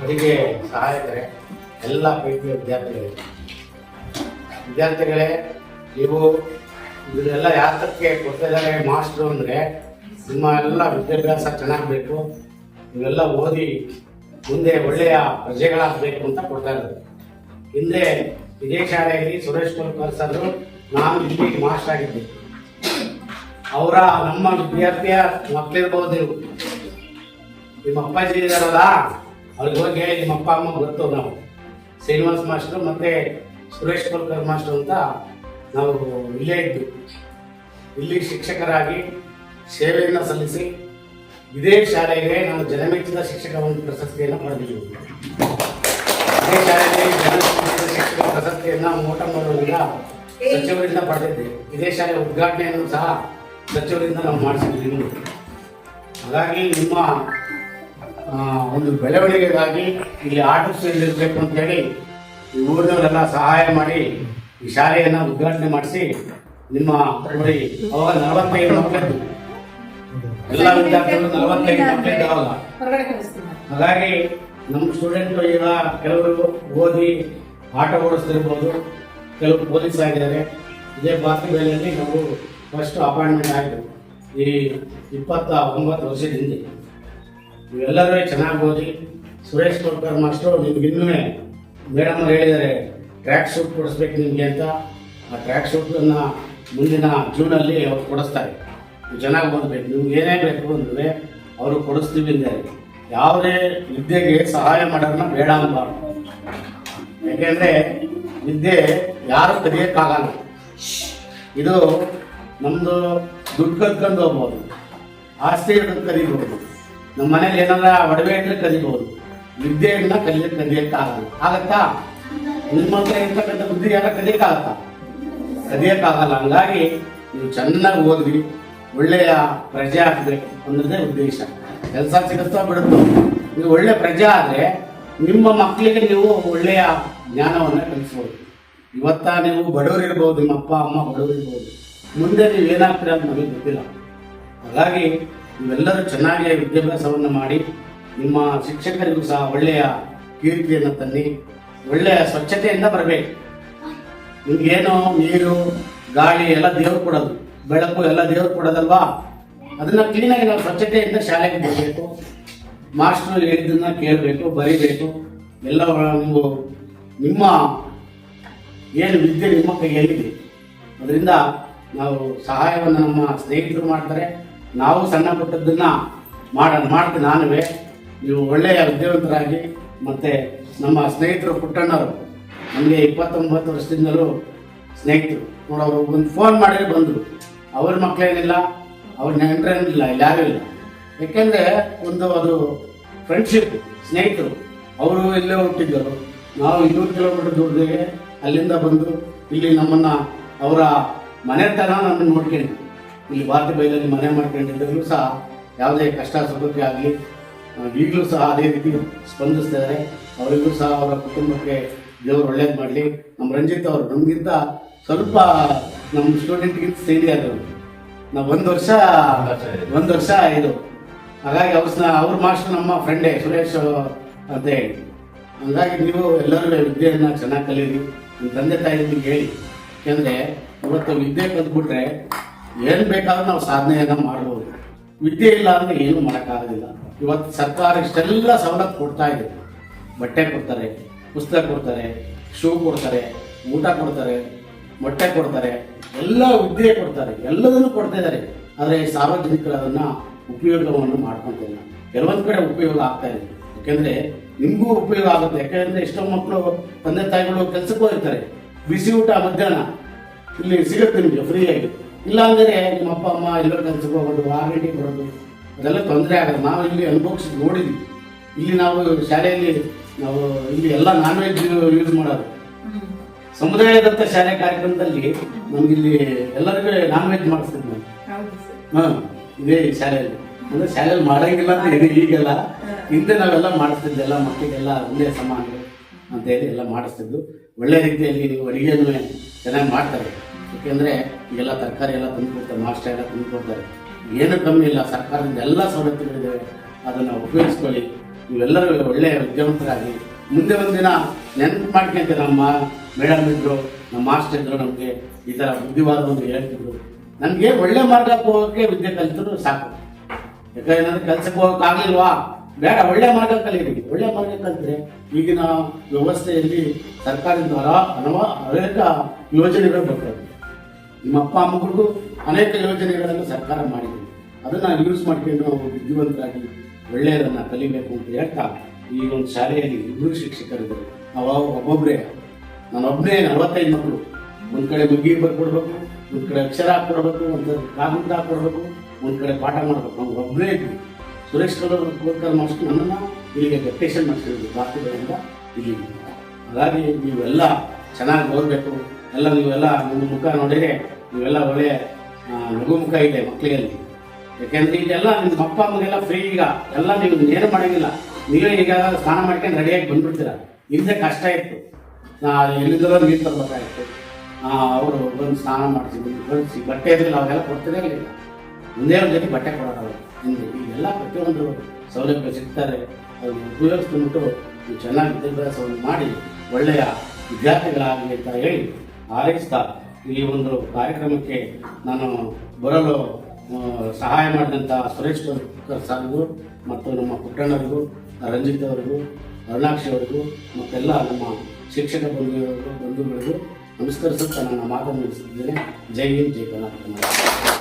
ಅವರಿಗೆ ಸಹಾಯಕರೇ, ಎಲ್ಲ ಪ್ರೀತಿಯ ವಿದ್ಯಾರ್ಥಿಗಳೇ, ನೀವು ಇದನ್ನೆಲ್ಲ ಯಾತಕ್ಕೆ ಕೊಡ್ತಾ ಇದ್ದಾರೆ ಮಾಸ್ಟ್ರು ಅಂದರೆ, ನಿಮ್ಮ ಎಲ್ಲ ವಿದ್ಯಾಭ್ಯಾಸ ಚೆನ್ನಾಗಬೇಕು, ನೀವೆಲ್ಲ ಓದಿ ಮುಂದೆ ಒಳ್ಳೆಯ ಪ್ರಜೆಗಳಾಗಬೇಕು ಅಂತ ಕೊಡ್ತಾ ಇದ್ದಾರೆ. ಹಿಂದೆ ಇದೇ ಶಾಲೆಯಲ್ಲಿ ಸುರೇಶ್ ಕುಲಕರ್ಣಿ ಸರ್, ನಾನು ಇಲ್ಲಿ ಮಾಸ್ಟರ್ ಆಗಿದ್ದೆ. ಅವರ ನಮ್ಮ ವಿದ್ಯಾರ್ಥಿಯ ಮಕ್ಕಳಿರ್ಬೋದು, ನೀವು ನಿಮ್ಮ ಅಪ್ಪಾಜಿ ಇದಾರಲ್ಲ, ಅವ್ರಿಗೆ ಹೋಗಿ ಹೇಳಿ ನಿಮ್ಮ ಅಪ್ಪ ಅಮ್ಮ ಗೊತ್ತು, ನಾವು ಶ್ರೀನಿವಾಸ್ ಮಾಸ್ಟರ್ ಮತ್ತೆ ಸುರೇಶ್ ಕುಲಕರ್ಣಿ ಮಾಸ್ಟರ್ ಅಂತ ನಾವು ಇಲ್ಲೇ ಇದ್ದು ಇಲ್ಲಿ ಶಿಕ್ಷಕರಾಗಿ ಸೇವೆಯನ್ನು ಸಲ್ಲಿಸಿ ಇದೇ ಶಾಲೆಗೆ ನಾವು ಜನಮೆಚ್ಚಿದ ಶಿಕ್ಷಕ ಒಂದು ಪ್ರಶಸ್ತಿಯನ್ನು ಪಡೆದಿದ್ದೀವಿ. ಇದೇ ಶಾಲೆಯಲ್ಲಿ ಜನಮೆಚ್ಚಿದ ಶಿಕ್ಷಕ ಪ್ರಶಸ್ತಿಯನ್ನು ಮೋಟಮ್ಮನವರಿಂದ ಸಚಿವರಿಂದ ಪಡೆದಿದ್ದೇವೆ. ಇದೇ ಶಾಲೆ ಉದ್ಘಾಟನೆಯನ್ನು ಸಹ ಸಚಿವರಿಂದ ನಾವು ಮಾಡಿಸಿದ್ದೀವಿ. ಹಾಗಾಗಿ ನಿಮ್ಮ ಒಂದು ಬೆಳವಣಿಗೆಗಾಗಿ ಇಲ್ಲಿ ಆಟೋಸ್ಟೇಷನ್ ಅಂತೇಳಿ ಈ ಊರಿನವರೆಲ್ಲ ಸಹಾಯ ಮಾಡಿ ಈ ಶಾಲೆಯನ್ನು ಉದ್ಘಾಟನೆ ಮಾಡಿಸಿ ನಿಮ್ಮ ನೋಡಿ ಅವಾಗ 45 ಮಕ್ಕಳಿದ್ದು, ಎಲ್ಲ ವಿದ್ಯಾರ್ಥಿಗಳು 45 ಮಕ್ಕಳಿದ್ದು ಅವಾಗ. ಹಾಗಾಗಿ ನಮ್ಮ ಸ್ಟೂಡೆಂಟ್ ಈಗ ಕೆಲವರು ಓದಿ ಆಟ ಓಡಿಸ್ತಿರ್ಬೋದು, ಕೆಲವರು ಪೊಲೀಸ್ ಆಗಿದ್ದಾರೆ. ಇದೇ ಬಾತ್ರೂಮಲ್ಲಿ ನಾವು ಫಸ್ಟ್ ಅಪಾಯಿಂಟ್ಮೆಂಟ್ ಆಯಿತು ಈ 29 ವರ್ಷದ ಹಿಂದೆ. ನೀವೆಲ್ಲರೂ ಚೆನ್ನಾಗಿ ಓದಿ. ಸುರೇಶ್ ಕುಲಕರ್ಣಿ ಮಾಸ್ಟರು ನಿಮ್ಗಿನ್ನೂ ಮೇಡಮ್ ಅವ್ರು ಹೇಳಿದ್ದಾರೆ ಟ್ರ್ಯಾಕ್ ಸೂಟ್ ಕೊಡಿಸ್ಬೇಕು ನಿಮಗೆ ಅಂತ. ಆ ಟ್ರ್ಯಾಕ್ ಸೂಟನ್ನು ಮುಂದಿನ ಜೂನಲ್ಲಿ ಅವ್ರು ಕೊಡಿಸ್ತಾರೆ. ನೀವು ಚೆನ್ನಾಗಿ ಓದಬೇಕು, ನಿಮ್ಗೆ ಏನೇ ಬೇಕು ಅಂದರೆ ಅವರು ಕೊಡಿಸ್ತೀವಿ ಅಂತಾರೆ. ಯಾವುದೇ ವಿದ್ಯೆಗೆ ಸಹಾಯ ಮಾಡೋರನ್ನ ಬೇಡ ಅನ್ನಬಾರ್ದು. ಯಾಕೆಂದರೆ ವಿದ್ಯೆ ಯಾರು ಕಲಿಯೋಕ್ಕಾಗಲ್ಲ. ಇದು ನಮ್ಮದು ದುಡ್ಡು ಕಲ್ತ್ಕೊಂಡು ಹೋಗ್ಬೋದು, ಆಸ್ತಿ ಇರೋದು ಕಲಿಬೋದು, ನಮ್ಮ ಮನೇಲಿ ಏನಾರ ಒಡವೆ ಇದ್ರೆ ಕಲಿಬೋದು. ವಿದ್ಯೆಯನ್ನ ಕಲಿಯಕ್ಕಾಗಲ್ಲ. ಆಗತ್ತಾ? ನಿಮ್ಮ ಹತ್ರ ಇರ್ತಕ್ಕಂಥ ಬುದ್ಧಿ ಯಾರ ಕಲಿಯಕ್ಕಾಗಲ್ಲ. ಹಂಗಾಗಿ ನೀವು ಚೆನ್ನಾಗಿ ಓದ್ರಿ, ಒಳ್ಳೆಯ ಪ್ರಜೆ ಆಗಬೇಕು ಅನ್ನೋದೇ ಉದ್ದೇಶ. ಕೆಲಸ ಸಿಗುತ್ತೋ ಬಿಡುತ್ತೋ, ನೀವು ಒಳ್ಳೆ ಪ್ರಜೆ ಆದರೆ ನಿಮ್ಮ ಮಕ್ಕಳಿಗೆ ನೀವು ಒಳ್ಳೆಯ ಜ್ಞಾನವನ್ನು ಕಲಿಸ್ಬೋದು. ಇವತ್ತ ನೀವು ಬಡವರಿರ್ಬೋದು, ನಿಮ್ಮ ಅಪ್ಪ ಅಮ್ಮ ಬಡವರಿರ್ಬೋದು, ಮುಂದೆ ನೀವು ಏನಾಗ್ತೀರ ಅಂತ ನಮಗೆ ಗೊತ್ತಿಲ್ಲ. ಹಾಗಾಗಿ ನೀವೆಲ್ಲರೂ ಚೆನ್ನಾಗಿ ವಿದ್ಯಾಭ್ಯಾಸವನ್ನು ಮಾಡಿ ನಿಮ್ಮ ಶಿಕ್ಷಕರಿಗೂ ಸಹ ಒಳ್ಳೆಯ ಕೀರ್ತಿಯನ್ನು ತನ್ನಿ. ಒಳ್ಳೆಯ ಸ್ವಚ್ಛತೆಯಿಂದ ಬರಬೇಕು. ನಿಮ್ಗೇನು ನೀರು ಗಾಳಿ ಎಲ್ಲ ದೇವ್ರು ಕೊಡೋದು, ಬೆಳಕು ಎಲ್ಲ ದೇವ್ರು ಕೊಡೋದಲ್ವಾ, ಅದನ್ನ ಕ್ಲೀನಾಗಿ ನಾವು ಸ್ವಚ್ಛತೆಯಿಂದ ಶಾಲೆಗೆ ಬರಬೇಕು. ಮಾಸ್ಟರ್ ಹೇಳಿದ್ದನ್ನ ಕೇಳಬೇಕು, ಬರೀಬೇಕು. ಎಲ್ಲ ನೀವು ನಿಮ್ಮ ಏನು ವಿದ್ಯೆ ನಿಮ್ಮ ಕೈಯಲ್ಲಿದೆ. ಅದರಿಂದ ನಾವು ಸಹಾಯವನ್ನು ನಮ್ಮ ಸ್ನೇಹಿತರು ಮಾಡ್ತಾರೆ, ನಾವು ಸಣ್ಣ ಪುಟ್ಟದ್ದನ್ನ ಮಾಡ್ತೀನಿ ನಾನುವೇ. ನೀವು ಒಳ್ಳೆಯ ವಿದ್ಯಾವಂತರಾಗಿ. ಮತ್ತು ನಮ್ಮ ಸ್ನೇಹಿತರು ಪುಟ್ಟಣ್ಣವರು ನಮಗೆ 29 ವರ್ಷದಿಂದಲೂ ಸ್ನೇಹಿತರು ನೋಡೋರು. ಒಂದು ಫೋನ್ ಮಾಡಿದ್ರೆ ಬಂದರು. ಅವ್ರ ಮಕ್ಕಳೇನಿಲ್ಲ, ಅವ್ರ ನೆಂಟರೇನಿಲ್ಲ, ಇಲ್ಲಿ ಯಾರೂ ಇಲ್ಲ. ಯಾಕೆಂದರೆ ಅದು ಫ್ರೆಂಡ್ಶಿಪ್, ಸ್ನೇಹಿತರು. ಅವರು ಇಲ್ಲೇ ಹುಟ್ಟಿದ್ದರು, ನಾವು 200 ಕಿಲೋಮೀಟರ್ ದೂರದಿಗೆ ಅಲ್ಲಿಂದ ಬಂದು ಇಲ್ಲಿ ನಮ್ಮನ್ನು ಅವರ ಮನೆ ಥರ ನಮ್ಮನ್ನು ನೋಡ್ಕೊಂಡು ಇಲ್ಲಿ ಭಾರತಿ ಬೈಲಲ್ಲಿ ಮನೆ ಮಾಡ್ಕೊಂಡಿದ್ದಾಗಲೂ ಸಹ ಯಾವುದೇ ಕಷ್ಟ ಸುಖಕ್ಕೆ ಆಗಲಿ ಈಗಲೂ ಸಹ ಅದೇ ರೀತಿ ಸ್ಪಂದಿಸ್ತಿದ್ದಾರೆ. ಅವರಿಗೂ ಸಹ ಅವರ ಕುಟುಂಬಕ್ಕೆ ದೇವರು ಒಳ್ಳೇದು ಮಾಡಲಿ. ನಮ್ಮ ರಂಜಿತ್ ಅವರು ನಮಗಿಂತ ಸ್ವಲ್ಪ ನಮ್ಮ ಸ್ಟೂಡೆಂಟ್ಗಿಂತ ಸೀನಿಯರ್ ಆದವರು. ನಾವು ಒಂದು ವರ್ಷ ಇದು. ಹಾಗಾಗಿ ಅವ್ರ ಮಾಸ್ಟರ್ ನಮ್ಮ ಫ್ರೆಂಡೇ ಸುರೇಶ್ ಅಂತ ಹೇಳಿ. ಹಾಗಾಗಿ ನೀವು ಎಲ್ಲರೂ ವಿದ್ಯೆಯನ್ನು ಚೆನ್ನಾಗಿ ಕಲೀರಿ. ನಿಮ್ಮ ತಂದೆ ತಾಯಿಗಳಿಗೆ ಹೇಳಿ. ಯಾಕೆಂದರೆ ಇವತ್ತು ವಿದ್ಯೆ ಕಲ್ತ್ಬಿಟ್ರೆ ಏನು ಬೇಕಾದ್ರೂ ನಾವು ಸಾಧನೆಯನ್ನು ಮಾಡ್ಬೋದು. ವಿದ್ಯೆ ಇಲ್ಲ ಅಂದರೆ ಏನೂ ಮಾಡೋಕ್ಕಾಗೋದಿಲ್ಲ. ಇವತ್ತು ಸರ್ಕಾರ ಇಷ್ಟೆಲ್ಲ ಸವಲತ್ತು ಕೊಡ್ತಾ ಇದೆ. ಬಟ್ಟೆ ಕೊಡ್ತಾರೆ, ಪುಸ್ತಕ ಕೊಡ್ತಾರೆ, ಶೂ ಕೊಡ್ತಾರೆ, ಊಟ ಕೊಡ್ತಾರೆ, ಮೊಟ್ಟೆ ಕೊಡ್ತಾರೆ, ಎಲ್ಲ ವಿದ್ಯೆ ಕೊಡ್ತಾರೆ, ಎಲ್ಲದನ್ನು ಕೊಡ್ತಾ ಇದ್ದಾರೆ. ಆದರೆ ಸಾರ್ವಜನಿಕರು ಅದನ್ನು ಉಪಯೋಗವನ್ನು ಮಾಡ್ಕೊತಿಲ್ಲ. ಕೆಲವೊಂದು ಕಡೆ ಉಪಯೋಗ ಆಗ್ತಾ ಇದೆ. ಯಾಕೆಂದರೆ ನಿಮಗೂ ಉಪಯೋಗ ಆಗುತ್ತೆ. ಯಾಕೆಂದರೆ ಎಷ್ಟೋ ಮಕ್ಕಳು ತಂದೆ ತಾಯಿಗಳು ಕೆಲಸಕ್ಕೂ ಇರ್ತಾರೆ. ಬಿಸಿ ಊಟ ಮಧ್ಯಾಹ್ನ ಇಲ್ಲಿ ಸಿಗುತ್ತೆ ನಿಮಗೆ ಫ್ರೀಯಾಗಿ. ಇಲ್ಲಾಂದರೆ ನಿಮ್ಮ ಅಪ್ಪ ಅಮ್ಮ ಎಲ್ಲರೂ ಕೆಲಸಕ್ಕೆ ಹೋಗೋದು, 6 ಗಂಟೆಗೆ ಬರೋದು, ಅದೆಲ್ಲ ತೊಂದರೆ ಆಗೋದು. ನಾವು ಇಲ್ಲಿ ಅನುಭವಿಸಿ ನೋಡಿದ್ವಿ. ಇಲ್ಲಿ ನಾವು ಶಾಲೆಯಲ್ಲಿ ನಾವು ಇಲ್ಲಿ ಎಲ್ಲ ನಾನ್ ವೆಜ್ ಯೂಸ್ ಮಾಡೋದು. ಸಮುದಾಯದತ್ತ ಶಾಲೆ ಕಾರ್ಯಕ್ರಮದಲ್ಲಿ ನಮಗಿಲ್ಲಿ ಎಲ್ಲರಿಗೂ ನಾನ್ ವೆಜ್ ಮಾಡಿಸ್ತಿದ್ವಿ ನಾವು. ಇದೇ ಶಾಲೆಯಲ್ಲಿ. ಅಂದರೆ ಶಾಲೆಯಲ್ಲಿ ಮಾಡೋಂಗಿಲ್ಲ ಅಂತ ಇದೆ ಈಗೆಲ್ಲ. ಹಿಂದೆ ನಾವೆಲ್ಲ ಮಾಡಿಸ್ತಿದ್ದೆ, ಎಲ್ಲ ಮಕ್ಕಳಿಗೆಲ್ಲ ಒಂದೇ ಸಮಾನ ಅಂತ ಹೇಳಿ ಎಲ್ಲ ಮಾಡಿಸ್ತಿದ್ದು. ಒಳ್ಳೆ ರೀತಿಯಲ್ಲಿ ನೀವು ಅಡುಗೆಯನ್ನು ಚೆನ್ನಾಗಿ ಮಾಡ್ತಾರೆ. ಯಾಕೆಂದರೆ ಈಗೆಲ್ಲ ತರಕಾರಿ ಎಲ್ಲ ತಂದು ಕೊಡ್ತಾರೆ, ಮಾಸ್ಟರ್ ಎಲ್ಲ ತಂದು ಕೊಡ್ತಾರೆ. ಏನು ಕಮ್ಮಿ ಇಲ್ಲ. ಸರ್ಕಾರದಿಂದ ಎಲ್ಲ ಸವಲತ್ತುಗಳಿದ್ದಾವೆ, ಅದನ್ನು ಉಪಯೋಗಿಸ್ಕೊಳ್ಳಿ. ನೀವೆಲ್ಲರೂ ಒಳ್ಳೆಯ ವಿದ್ಯಾವಂತರಾಗಿ ಮುಂದೆ ಒಂದಿನ ನೆನಪು ಮಾಡ್ಕೊಂತೀರ. ನಮ್ಮ ಮೇಡಮ್ ಇದ್ರು, ನಮ್ಮ ಮಾಸ್ಟರ್ ಇದ್ರು, ನಮಗೆ ಈ ಥರ ಬುದ್ಧಿವಾದವನ್ನು ಹೇಳ್ತಿದ್ರು. ನಮಗೆ ಒಳ್ಳೆ ಮಾರ್ಗಕ್ಕೆ ಹೋಗೋಕ್ಕೆ ವಿದ್ಯೆ ಕಲಿತರು ಸಾಕು. ಯಾಕಂದ್ರೆ ಕೆಲಸಕ್ಕೆ ಹೋಗೋಕ್ಕಾಗಲಿಲ್ವಾ, ಬೇಡ, ಒಳ್ಳೆ ಮಾರ್ಗ ಕಲೀರಿ. ಒಳ್ಳೆ ಮಾರ್ಗ ಕಲಿತ್ರೆ ಈಗಿನ ವ್ಯವಸ್ಥೆಯಲ್ಲಿ ಸರ್ಕಾರದಿಂದ ಅನೇಕ ಯೋಜನೆಗಳು ಬರ್ತವೆ. ನಿಮ್ಮ ಅಪ್ಪ ಅಮ್ಮಗಳಿಗೂ ಅನೇಕ ಯೋಜನೆಗಳನ್ನು ಸರ್ಕಾರ ಮಾಡಿದೆ. ಅದನ್ನು ಯೂಸ್ ಮಾಡ್ಕೊಂಡು ನಾವು ಬುದ್ಧಿವಂತರಾಗಿ ಒಳ್ಳೆಯದನ್ನು ಕಲಿಬೇಕು ಅಂತ ಹೇಳ್ತಾ ಈ ಒಂದು ಶಾಲೆಯಲ್ಲಿ 2 ಶಿಕ್ಷಕರಿದ್ದರು. ನಾವು ಒಬ್ಬೊಬ್ಬರೇ, ನಾನೊಬ್ಬನೇ 45 ಮಕ್ಕಳು. ಒಂದು ಕಡೆ ಮುಗಿ ಬರ್ಕೊಡ್ಬೇಕು, ಒಂದು ಕಡೆ ಅಕ್ಷರ ಹಾಕ್ಕೊಡ್ಬೇಕು, ಒಂದು ಕಾಗದ ಹಾಕ್ಕೊಡ್ಬೇಕು, ಒಂದು ಕಡೆ ಪಾಠ ಮಾಡಬೇಕು. ನಾವು ಒಬ್ಬರೇ ಇದ್ವಿ. ಸುರೇಶ್ ಕೋಲ್ಕರ್ ಮಾಸ್ಟರ್ ನನ್ನನ್ನು ಇಲ್ಲಿಗೆ ಡೆಪ್ಟೇಷನ್ ಮಾಡಿಸಿದ್ರು ಭಾರತಗಳಿಂದ ಇಲ್ಲಿ. ಹಾಗಾಗಿ ನೀವೆಲ್ಲ ಚೆನ್ನಾಗಿ ಓದಬೇಕು. ಎಲ್ಲ ನೀವೆಲ್ಲ ನಿಮ್ಮ ಮುಖ ನೋಡಿದರೆ ನೀವೆಲ್ಲ ಒಳ್ಳೆಯ ಲಘು ಮುಖ ಇದೆ ಮಕ್ಕಳಿಗೆ. ಯಾಕೆಂದ್ರೆ ಈಗೆಲ್ಲ ನಿಮ್ಮ ಅಪ್ಪ ಅಮ್ಮಗೆಲ್ಲ ಫ್ರೀ. ಈಗ ಎಲ್ಲ ನೀವು ಏನು ಮಾಡೋಂಗಿಲ್ಲ, ನೀವೇ ಈಗ ಸ್ನಾನ ಮಾಡ್ಕೊಂಡು ರೆಡಿಯಾಗಿ ಬಂದ್ಬಿಡ್ತೀರ. ಹಿಂದೆ ಕಷ್ಟ ಇತ್ತು, ಎಲ್ಲಿದ್ದರೋ ನೀರು ತರಬೇಕಾಗಿತ್ತು. ಅವರು ಬಂದು ಸ್ನಾನ ಮಾಡಿಸಿ ಬಟ್ಟೆ ಇರಲಿಲ್ಲ, ಅವೆಲ್ಲ ಕೊಡ್ತಿರೇ ಇರಲಿಲ್ಲ. ಒಂದೇ ಒಂದು ಜೊತೆ ಬಟ್ಟೆ ಕೊಡೋರು. ಈಗೆಲ್ಲ ಪ್ರತಿಯೊಂದು ಸೌಲಭ್ಯ ಸಿಗ್ತಾರೆ. ಅದನ್ನು ಉಪಯೋಗಿಸ್ಕೊಂಡ್ಬಿಟ್ಟು ನೀವು ಚೆನ್ನಾಗಿ ವಿದ್ಯಾಭ್ಯಾಸವನ್ನು ಮಾಡಿ ಒಳ್ಳೆಯ ವಿದ್ಯಾರ್ಥಿಗಳಾಗಲಿ ಅಂತ ಹೇಳಿ ಹಾರೈಸ್ತಾ ಈ ಒಂದು ಕಾರ್ಯಕ್ರಮಕ್ಕೆ ನಾನು ಬರಲು ಸಹಾಯ ಮಾಡಿದಂಥ ಸುರೇಶ್ ಕೋಲ್ಕರ್ ಸಾರ್ಗೂ ಮತ್ತು ನಮ್ಮ ಪುಟ್ಟಣ್ಣರಿಗೂ, ರಂಜಿತ್ ಅವರಿಗೂ, ಅರುಣಾಕ್ಷಿ ಅವರಿಗೂ ಮತ್ತೆಲ್ಲ ನಮ್ಮ ಶಿಕ್ಷಕ ಬಂಧುಗಳಿಗೂ ನಮಸ್ಕರಿಸುತ್ತಾ ನನ್ನ ಮಾತನ್ನು ಮುಗಿಸಿದ್ದೇನೆ. ಜೈ ಹಿಂದ್, ಜೈ ಕರ್ನಾಟಕ.